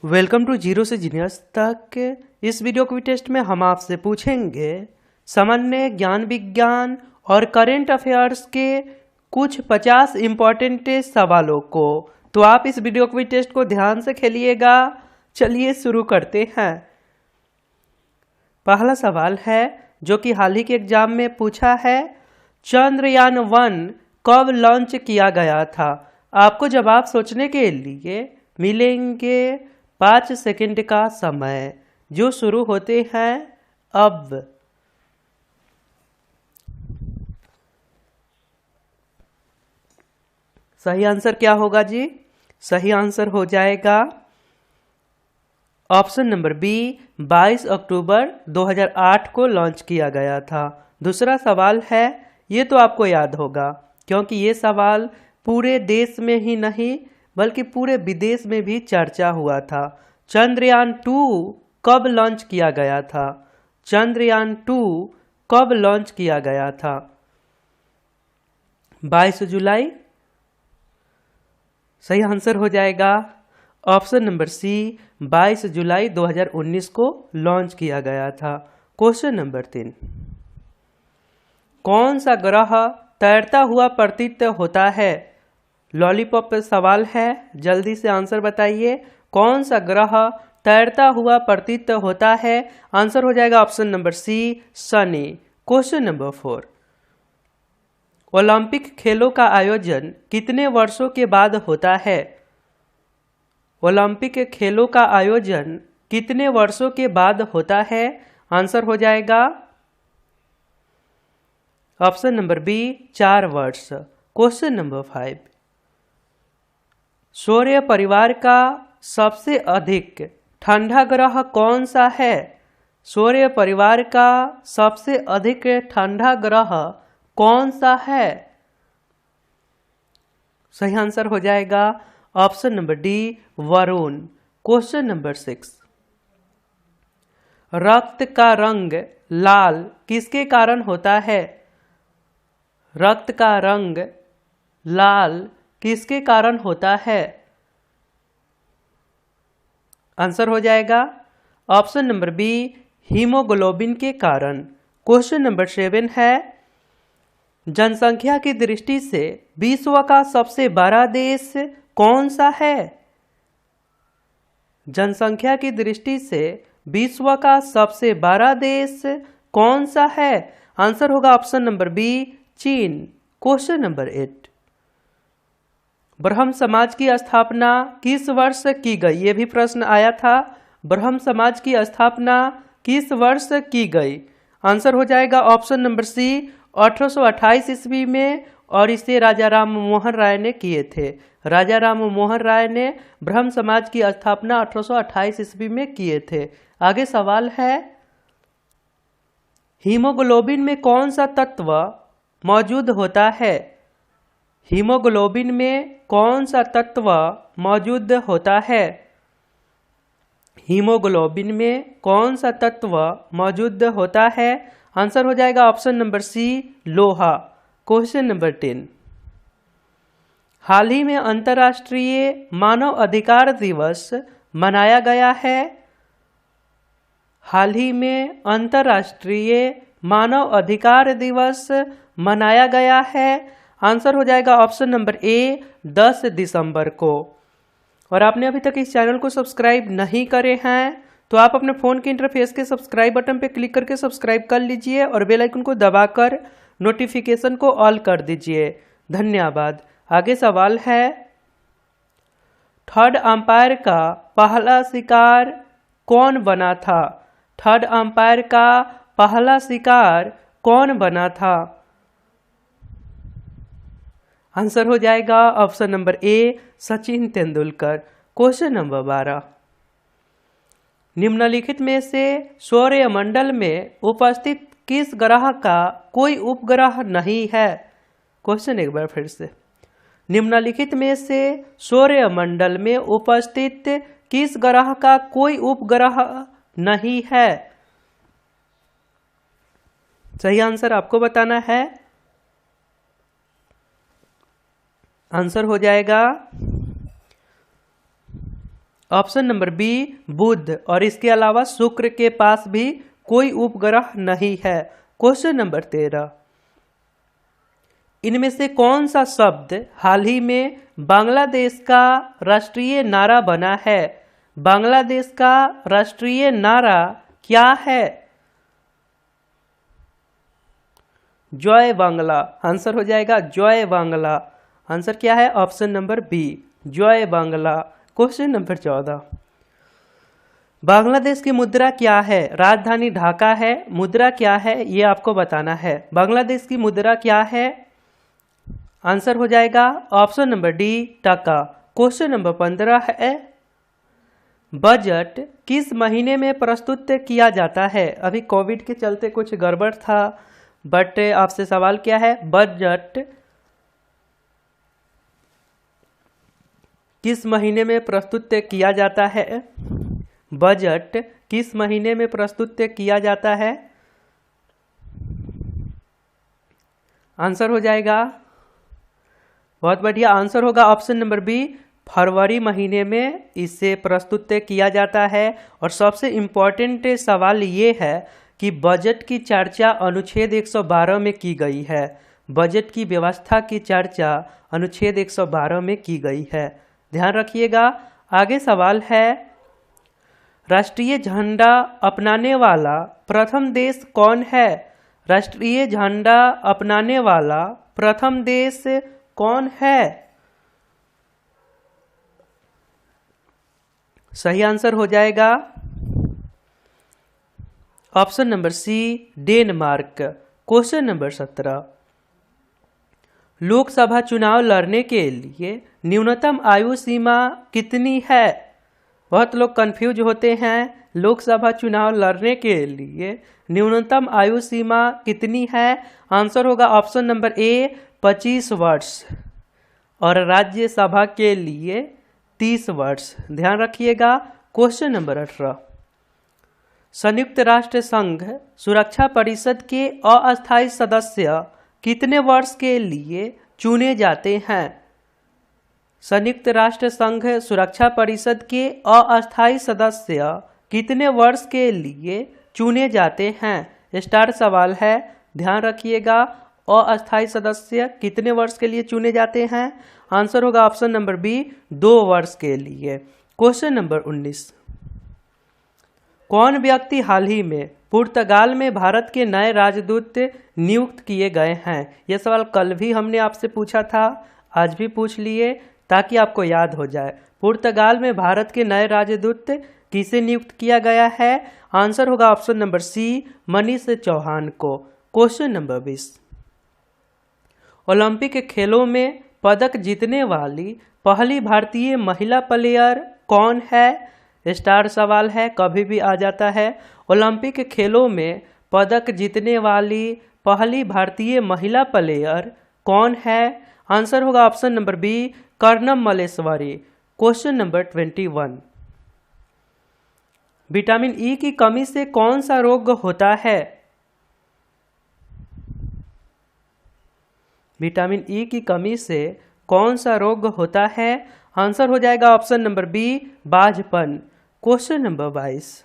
Welcome to zero से genius तक। इस वीडियो क्विज टेस्ट में हम आपसे पूछेंगे सामान्य ज्ञान विज्ञान और करेंट अफेयर्स के कुछ 50 इम्पोर्टेंट सवालों को। तो आप इस वीडियो क्विज टेस्ट को ध्यान से खेलिएगा। चलिए शुरू करते हैं। पहला सवाल है जो कि हाल ही के एग्जाम में पूछा है, चंद्रयान-1 कब लॉन्च किया गया था? आपको जवाब सोचने के लिए मिलेंगे 5 सेकंड का समय जो शुरू होते हैं अब। सही आंसर क्या होगा जी? सही आंसर हो जाएगा ऑप्शन नंबर बी, 22 अक्टूबर 2008 को लॉन्च किया गया था। दूसरा सवाल है, ये तो आपको याद होगा क्योंकि ये सवाल पूरे देश में ही नहीं बल्कि पूरे विदेश में भी चर्चा हुआ था। चंद्रयान-2 कब लॉन्च किया गया था? चंद्रयान-2 कब लॉन्च किया गया था? 22 जुलाई। सही आंसर हो जाएगा ऑप्शन नंबर सी, 22 जुलाई 2019 को लॉन्च किया गया था। क्वेश्चन नंबर 3, कौन सा ग्रह तैरता हुआ प्रतीत होता है? लॉलीपॉप पे सवाल है, जल्दी से आंसर बताइए। कौन सा ग्रह तैरता हुआ प्रतीत होता है? आंसर हो जाएगा ऑप्शन नंबर सी, शनि। क्वेश्चन नंबर 4, ओलंपिक खेलों का आयोजन कितने वर्षों के बाद होता है? ओलंपिक खेलों का आयोजन कितने वर्षों के बाद होता है? आंसर हो जाएगा ऑप्शन नंबर बी, 4 वर्ष। क्वेश्चन नंबर 5, सूर्य परिवार का सबसे अधिक ठंडा ग्रह कौन सा है? सूर्य परिवार का सबसे अधिक ठंडा ग्रह कौन सा है? सही आंसर हो जाएगा option number D, Varun. Question number 6, रक्त का रंग लाल किसके कारण होता है? रक्त का रंग लाल किसके कारण होता है? आंसर हो जाएगा ऑप्शन नंबर बी, हीमोग्लोबिन के कारण। क्वेश्चन नंबर 7 है, जनसंख्या की दृष्टि से विश्व का सबसे बड़ा देश कौन सा है? जनसंख्या की दृष्टि से विश्व का सबसे बड़ा देश कौन सा है? आंसर होगा ऑप्शन नंबर बी, चीन। क्वेश्चन नंबर 8, ब्रह्म समाज की स्थापना किस वर्ष की गई? ये भी प्रश्न आया था। ब्रह्म समाज की स्थापना किस वर्ष की गई? आंसर हो जाएगा ऑप्शन नंबर सी, 1828 ईस्वी में, और इसे राजा राम मोहन राय ने किए थे। राजा राम मोहन राय ने ब्रह्म समाज की स्थापना 1828 ईस्वी में किए थे। आगे सवाल है, हीमोग्लोबिन में कौन सा तत्व मौजूद होता है? हीमोग्लोबिन में कौन सा तत्व मौजूद होता है? हीमोग्लोबिन में कौन सा तत्व मौजूद होता है? आंसर हो जाएगा ऑप्शन नंबर सी, लोहा। क्वेश्चन नंबर 10, हाल ही में अंतर्राष्ट्रीय मानव अधिकार दिवस मनाया गया है। हाल ही में अंतर्राष्ट्रीय मानव अधिकार दिवस मनाया गया है। आंसर हो जाएगा ऑप्शन नंबर ए, 10 दिसंबर को। और आपने अभी तक इस चैनल को सब्सक्राइब नहीं करे हैं तो आप अपने फ़ोन के इंटरफेस के सब्सक्राइब बटन पर क्लिक करके सब्सक्राइब कर लीजिए और बेल आइकन को दबाकर नोटिफिकेशन को ऑल कर दीजिए। धन्यवाद। आगे सवाल है, थर्ड अंपायर का पहला शिकार कौन बना था? थर्ड अंपायर का पहला शिकार कौन बना था? आंसर हो जाएगा option number A, Sachin Tendulkar. Question number 12, निम्नलिखित में से सौरमंडल में उपस्थित किस ग्रह का कोई उपग्रह नहीं है? क्वेश्चन एक बार फिर से, निम्नलिखित में से सौरमंडल में उपस्थित किस ग्रह का कोई उपग्रह नहीं है? सही आंसर आपको बताना है। आंसर हो जाएगा ऑप्शन नंबर बी बुध, और इसके अलावा शुक्र के पास भी कोई उपग्रह नहीं है। क्वेश्चन नंबर 13, इनमें से कौन सा शब्द हाल ही में बांग्लादेश का राष्ट्रीय नारा बना है? बांग्लादेश का राष्ट्रीय नारा क्या है? जय बांग्ला, आंसर हो जाएगा जय बांग्ला। आंसर क्या है? ऑप्शन नंबर बी, जय बांग्ला। क्वेश्चन नंबर 14, बांग्लादेश की मुद्रा क्या है? राजधानी ढाका है, मुद्रा क्या है ये आपको बताना है। बांग्लादेश की मुद्रा क्या है? आंसर हो जाएगा ऑप्शन नंबर डी, टका। क्वेश्चन नंबर 15 है, बजट किस महीने में प्रस्तुत किया जाता है? अभी कोविड के चलते कुछ गड़बड़ था, बट आपसे सवाल क्या है, बजट किस महीने में प्रस्तुत किया जाता है? बजट किस महीने में प्रस्तुत किया जाता है? आंसर हो जाएगा, बहुत बढ़िया, आंसर होगा ऑप्शन नंबर बी, फरवरी महीने में इसे प्रस्तुत किया जाता है। और सबसे इम्पोर्टेंट सवाल ये है कि बजट की चर्चा अनुच्छेद 112 में की गई है। बजट की व्यवस्था की चर्चा अनुच्छेद 112 में की गई है, ध्यान रखिएगा। आगे सवाल है, राष्ट्रीय झंडा अपनाने वाला प्रथम देश कौन है? राष्ट्रीय झंडा अपनाने वाला प्रथम देश कौन है? सही आंसर हो जाएगा option number C, Denmark. Question number 17, Lok Sabha चुनाव लड़ने के लिए न्यूनतम आयु सीमा कितनी है? बहुत लोग कंफ्यूज होते हैं, लोकसभा चुनाव लड़ने के लिए न्यूनतम आयु सीमा कितनी है? आंसर होगा ऑप्शन नंबर ए, 25 वर्ष, और राज्यसभा के लिए 30 वर्ष, ध्यान रखिएगा। क्वेश्चन नंबर 18, संयुक्त राष्ट्र संघ सुरक्षा परिषद के अस्थायी सदस्य कितने वर्ष के लिए चुने जाते हैं? संयुक्त राष्ट्र संघ सुरक्षा परिषद के अस्थायी सदस्य कितने वर्ष के लिए चुने जाते हैं? स्टार सवाल है, ध्यान रखिएगा। अस्थायी सदस्य कितने वर्ष के लिए चुने जाते हैं? आंसर होगा ऑप्शन नंबर बी, 2 वर्ष के लिए। क्वेश्चन नंबर 19, कौन व्यक्ति हाल ही में पुर्तगाल में भारत के नए राजदूत नियुक्त किए गए हैं? यह सवाल कल भी हमने आपसे पूछा था, आज भी पूछ लिए ताकि आपको याद हो जाए। पुर्तगाल में भारत के नए राजदूत किसे नियुक्त किया गया है? आंसर होगा option number C, Manish Chauhan को। क्वेश्चन नंबर 20, ओलंपिक खेलों में पदक जीतने वाली पहली भारतीय महिला प्लेयर कौन है? स्टार सवाल है, कभी भी आ जाता है। ओलंपिक खेलों में पदक जीतने वाली पहली भारतीय महिला प्लेयर कौन है? आंसर होगा option number B, Karnam Malleswari. Question number 21, vitamin E की कमी से कौन सा रोग होता है? विटामिन ई की कमी से कौन सा रोग होता है? आंसर हो जाएगा ऑप्शन नंबर बी, बाझपन। क्वेश्चन नंबर 22,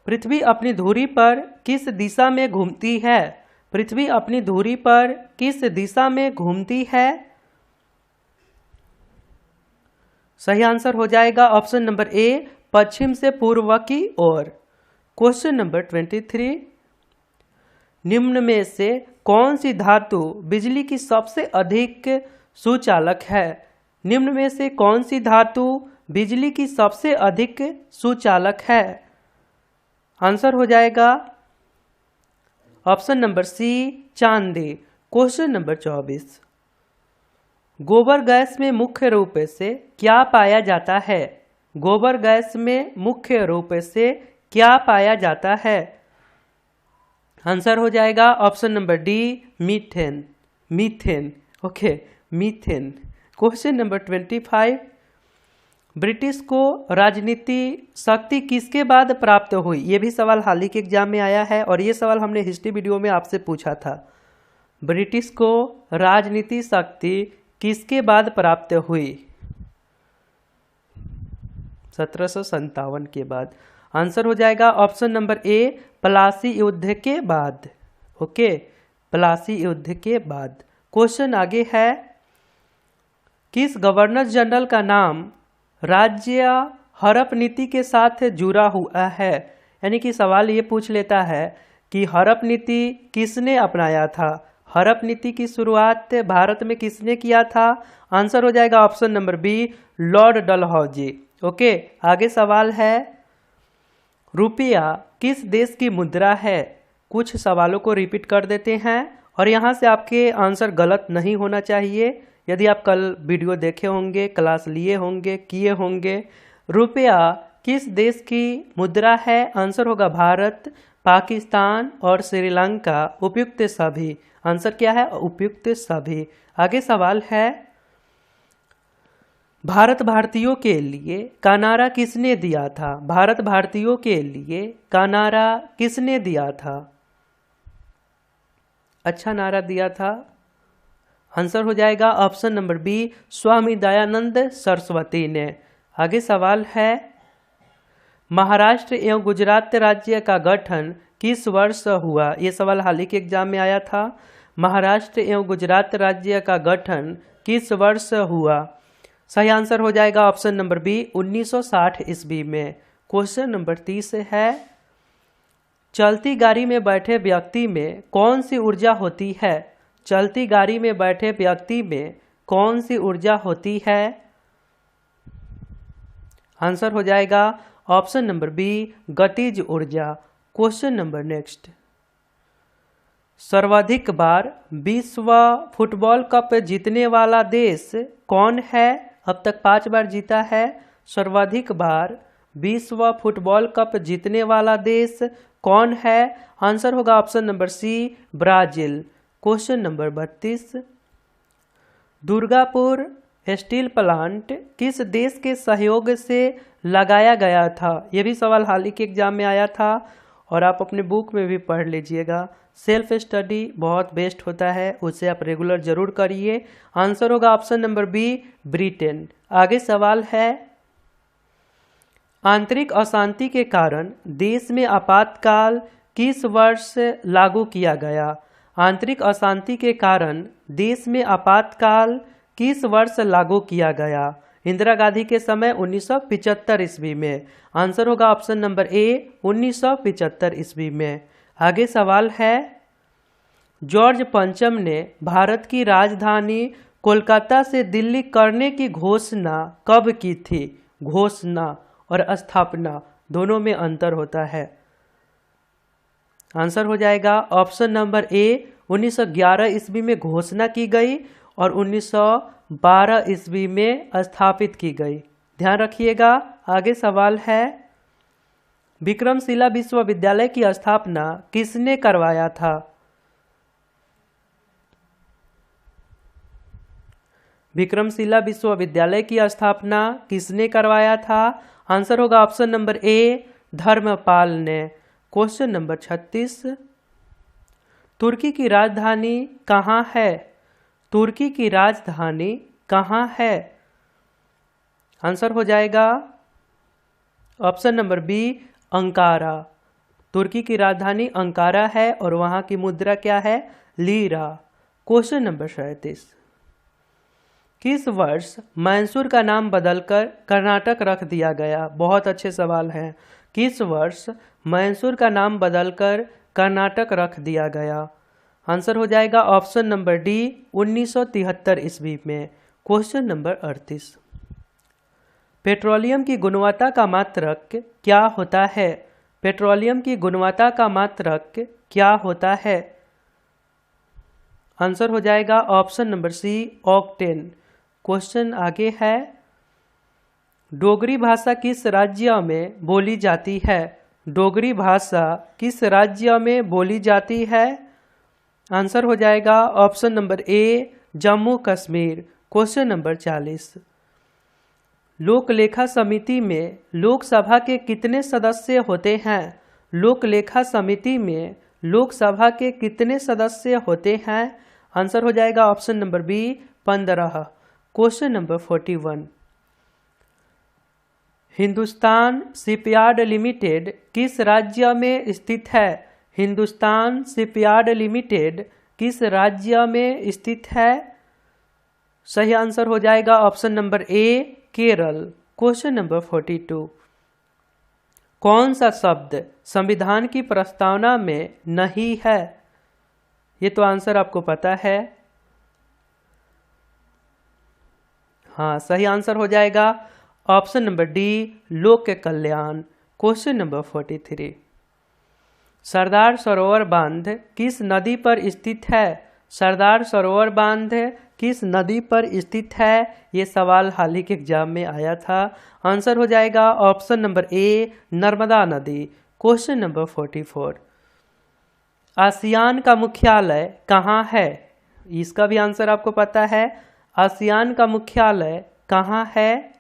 पृथ्वी अपनी धुरी पर किस दिशा में घूमती है? पृथ्वी अपनी धुरी पर किस दिशा में घूमती है? सही आंसर हो जाएगा ऑप्शन नंबर ए, पश्चिम से पूर्व की ओर। क्वेश्चन नंबर 23, निम्न में से कौन सी धातु बिजली की सबसे अधिक सुचालक है? निम्न में से कौन सी धातु बिजली की सबसे अधिक सुचालक है? आंसर हो जाएगा ऑप्शन नंबर सी, चांदी। क्वेश्चन नंबर 24, गोबर गैस में मुख्य रूप से क्या पाया जाता है? गोबर गैस में मुख्य रूप से क्या पाया जाता है? आंसर हो जाएगा option number D, methane. Methane, okay, methane. Question number 25, British को राजनीति शक्ति किसके बाद प्राप्त हुई? ये भी सवाल हाल ही के एग्जाम में आया है और ये सवाल हमने हिस्ट्री वीडियो में आपसे पूछा था। ब्रिटिश को राजनीति शक्ति किसके बाद प्राप्त हुई? 1757 के बाद। आंसर हो जाएगा ऑप्शन नंबर ए, प्लासी युद्ध के बाद। ओके, प्लासी युद्ध के बाद। क्वेश्चन आगे है, किस गवर्नर जनरल का नाम राज्य हड़प नीति के साथ जुड़ा हुआ है? यानी कि सवाल ये पूछ लेता है कि हड़प नीति किसने अपनाया था, हड़प नीति की शुरुआत भारत में किसने किया था? आंसर हो जाएगा option number B, Lord Dalhousie. Okay, आगे सवाल है, रुपया किस देश की मुद्रा है? कुछ सवालों को रिपीट कर देते हैं और यहाँ से आपके आंसर गलत नहीं होना चाहिए। यदि आप कल वीडियो देखे होंगे, क्लास लिए होंगे, किए होंगे। रुपया किस देश की मुद्रा है? आंसर होगा भारत, पाकिस्तान और श्रीलंका, उपयुक्त सभी। आंसर क्या है? उपयुक्त सभी। आगे सवाल है, भारत भारतीयों के लिए का नारा किसने दिया था? भारत भारतीयों के लिए का नारा किसने दिया था? अच्छा नारा दिया था। आंसर हो जाएगा option number B, Swami Dayanand Saraswati ने। आगे सवाल है, महाराष्ट्र एवं गुजरात राज्य का गठन किस वर्ष हुआ? ये सवाल हाल ही के एग्जाम में आया था। महाराष्ट्र एवं गुजरात राज्य का गठन किस वर्ष हुआ? सही आंसर हो जाएगा ऑप्शन नंबर बी, 1960 ईस्वी में। क्वेश्चन नंबर 30 है, चलती गाड़ी में बैठे व्यक्ति में कौन सी ऊर्जा होती है? चलती गाड़ी में बैठे व्यक्ति में कौन सी ऊर्जा होती है? आंसर हो जाएगा ऑप्शन नंबर बी, गतिज ऊर्जा। क्वेश्चन नंबर नेक्स्ट, सर्वाधिक बार विश्व फुटबॉल कप जीतने वाला देश कौन है? अब तक 5 बार जीता है। सर्वाधिक बार विश्व फुटबॉल कप जीतने वाला देश कौन है? आंसर होगा option number C, Brazil. Question number 32, Durgapur steel plant किस देश के सहयोग से लगाया गया था? यह भी सवाल हाल ही के एग्जाम में आया था और आप अपने बुक में भी पढ़ लीजिएगा। सेल्फ स्टडी बहुत बेस्ट होता है, उसे आप रेगुलर जरूर करिए। आंसर होगा ऑप्शन नंबर बी, ब्रिटेन। आगे सवाल है, आंतरिक अशांति के कारण देश में आपातकाल किस वर्ष लागू किया गया? आंतरिक अशांति के कारण देश में आपातकाल किस वर्ष लागू किया गया? इंदिरा गांधी के समय 1975 ईस्वी में। आंसर होगा ऑप्शन नंबर ए, 1975 ईस्वी में। आगे सवाल है, जॉर्ज पंचम ने भारत की राजधानी कोलकाता से दिल्ली करने की घोषणा कब की थी? घोषणा और स्थापना दोनों में अंतर होता है। आंसर हो जाएगा ऑप्शन नंबर ए, 1911 ईस्वी में घोषणा की गई और 1912 ईस्वी में स्थापित की गई। ध्यान रखिएगा। आगे सवाल है, विक्रमशिला विश्वविद्यालय की स्थापना किसने करवाया था? विक्रमशिला विश्वविद्यालय की स्थापना किसने करवाया था? आंसर होगा ऑप्शन नंबर ए, धर्मपाल ने। क्वेश्चन नंबर 36, तुर्की की राजधानी कहाँ है? तुर्की की राजधानी कहाँ है? आंसर हो जाएगा ऑप्शन नंबर बी, अंकारा। तुर्की की राजधानी अंकारा है और वहाँ की मुद्रा क्या है? लीरा। क्वेश्चन नंबर 37, किस वर्ष मैसूर का नाम बदलकर कर्नाटक रख दिया गया? बहुत अच्छे सवाल हैं। किस वर्ष मैसूर का नाम बदलकर कर्नाटक रख दिया गया? आंसर हो जाएगा ऑप्शन नंबर डी, 1973 ईस्वी में। क्वेश्चन नंबर 38, पेट्रोलियम की गुणवत्ता का मात्रक क्या होता है? पेट्रोलियम की गुणवत्ता का मात्रक क्या होता है? आंसर हो जाएगा option number C, octane. Question आगे है, डोगरी भाषा किस राज्य में बोली जाती है? डोगरी भाषा किस राज्य में बोली जाती है? आंसर हो जाएगा option number A, Jammu Kashmir. Question number 40, लोक लेखा समिति में लोकसभा के कितने सदस्य होते हैं? लोक लेखा समिति में लोकसभा के कितने सदस्य होते हैं? आंसर हो जाएगा option number B, 15। Question number 41, Hindustan shipyard limited किस राज्य में स्थित है? हिंदुस्तान शिपयार्ड लिमिटेड किस राज्य में स्थित है? सही आंसर हो जाएगा option number A Kerala. Question number 42, कौन सा शब्द संविधान की प्रस्तावना में नहीं है? ये तो आंसर आपको पता है। हाँ, सही आंसर हो जाएगा ऑप्शन नंबर डी लोक कल्याण। क्वेश्चन नंबर 43, सरदार सरोवर बांध किस नदी पर स्थित है? सरदार सरोवर बांध किस नदी पर स्थित है? ये सवाल हाल ही के एग्जाम में आया था। आंसर हो जाएगा ऑप्शन नंबर ए नर्मदा नदी। क्वेश्चन नंबर 44, आसियान का मुख्यालय कहाँ है? इसका भी आंसर आपको पता है। आसियान का मुख्यालय कहाँ है?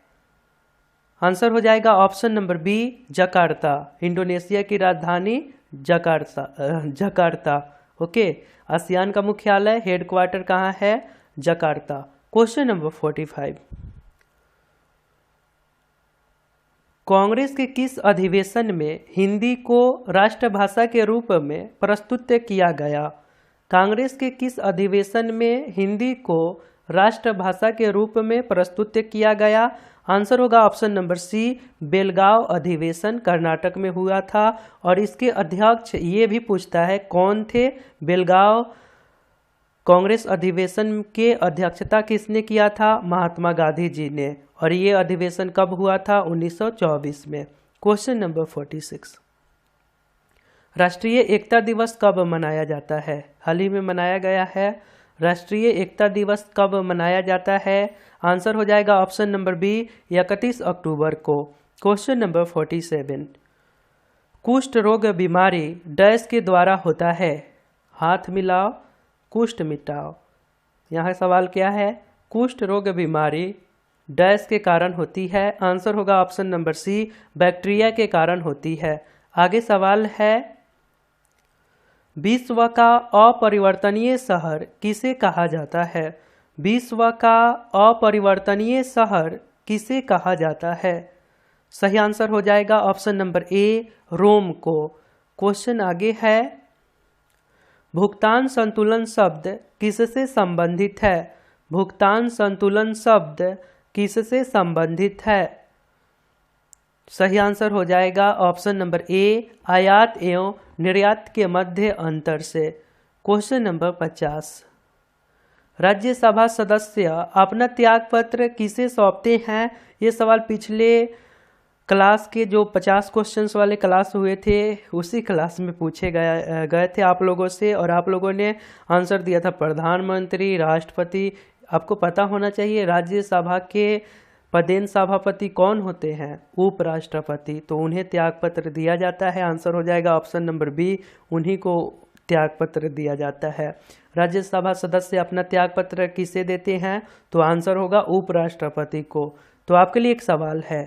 आंसर हो जाएगा option number B Jakarta. Indonesia की राजधानी जकार्ता। ओके, आसियान का मुख्यालय हेडक्वार्टर कहाँ है? जकार्ता। क्वेश्चन नंबर 45, कांग्रेस के किस अधिवेशन में हिंदी को राष्ट्रभाषा के रूप में प्रस्तुत किया गया? कांग्रेस के किस अधिवेशन में हिंदी को राष्ट्रभाषा के रूप में प्रस्तुत किया गया? आंसर होगा ऑप्शन नंबर सी बेलगांव अधिवेशन, कर्नाटक में हुआ था। और इसके अध्यक्ष ये भी पूछता है कौन थे? बेलगांव कांग्रेस अधिवेशन के अध्यक्षता किसने किया था? महात्मा गांधी जी ने। और ये अधिवेशन कब हुआ था? 1924 में। क्वेश्चन नंबर 46, राष्ट्रीय एकता दिवस कब मनाया जाता है? हाल ही में मनाया गया है। राष्ट्रीय एकता दिवस कब मनाया जाता है? आंसर हो जाएगा ऑप्शन नंबर बी 31 अक्टूबर को। क्वेश्चन नंबर 47, कुष्ठ रोग बीमारी डैश के द्वारा होता है? हाथ मिलाओ, कुष्ठ मिटाओ। यहाँ सवाल क्या है? कुष्ठ रोग बीमारी डैश के कारण होती है? आंसर होगा ऑप्शन नंबर सी बैक्टीरिया के कारण होती है। आगे सवाल है, विश्व का अपरिवर्तनीय शहर किसे कहा जाता है? विश्व का अपरिवर्तनीय शहर किसे कहा जाता है? सही आंसर हो जाएगा ऑप्शन नंबर ए रोम को। क्वेश्चन आगे है, भुगतान संतुलन शब्द किससे संबंधित है? भुगतान संतुलन शब्द किससे संबंधित है? सही आंसर हो जाएगा ऑप्शन नंबर ए आयात एवं निर्यात के मध्य अंतर से। क्वेश्चन नंबर 50, राज्यसभा सदस्य अपना त्यागपत्र किसे सौंपते हैं? ये सवाल पिछले क्लास के जो 50 क्वेश्चंस वाले क्लास हुए थे उसी क्लास में पूछे गए थे आप लोगों से, और आप लोगों ने आंसर दिया था प्रधानमंत्री, राष्ट्रपति। आपको पता होना चाहिए राज्यसभा के पदेन सभापति कौन होते हैं? उपराष्ट्रपति। तो उन्हें त्यागपत्र दिया जाता है। आंसर हो जाएगा ऑप्शन नंबर बी, उन्हीं को त्यागपत्र दिया जाता है। राज्यसभा सदस्य अपना त्यागपत्र किसे देते हैं? तो आंसर होगा उपराष्ट्रपति को। तो आपके लिए एक सवाल है,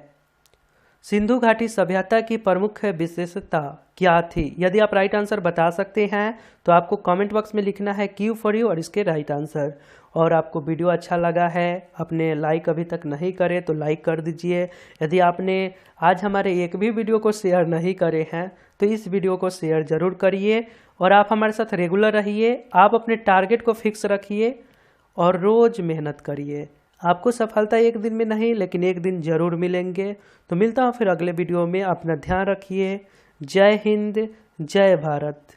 सिंधु घाटी सभ्यता की प्रमुख विशेषता क्या थी? यदि आप राइट आंसर बता सकते हैं तो आपको कमेंट बॉक्स में लिखना है क्यू फॉर यू और इसके राइट आंसर। और आपको वीडियो अच्छा लगा है, आपने लाइक अभी तक नहीं करे तो लाइक कर दीजिए। यदि आपने आज हमारे एक भी वीडियो को शेयर नहीं करे हैं तो इस वीडियो को शेयर ज़रूर करिए और आप हमारे साथ रेगुलर रहिए। आप अपने टारगेट को फिक्स रखिए और रोज़ मेहनत करिए। आपको सफलता एक दिन में नहीं लेकिन एक दिन जरूर मिलेंगे। तो मिलता हूँ फिर अगले वीडियो में। अपना ध्यान रखिए। जय हिंद, जय भारत।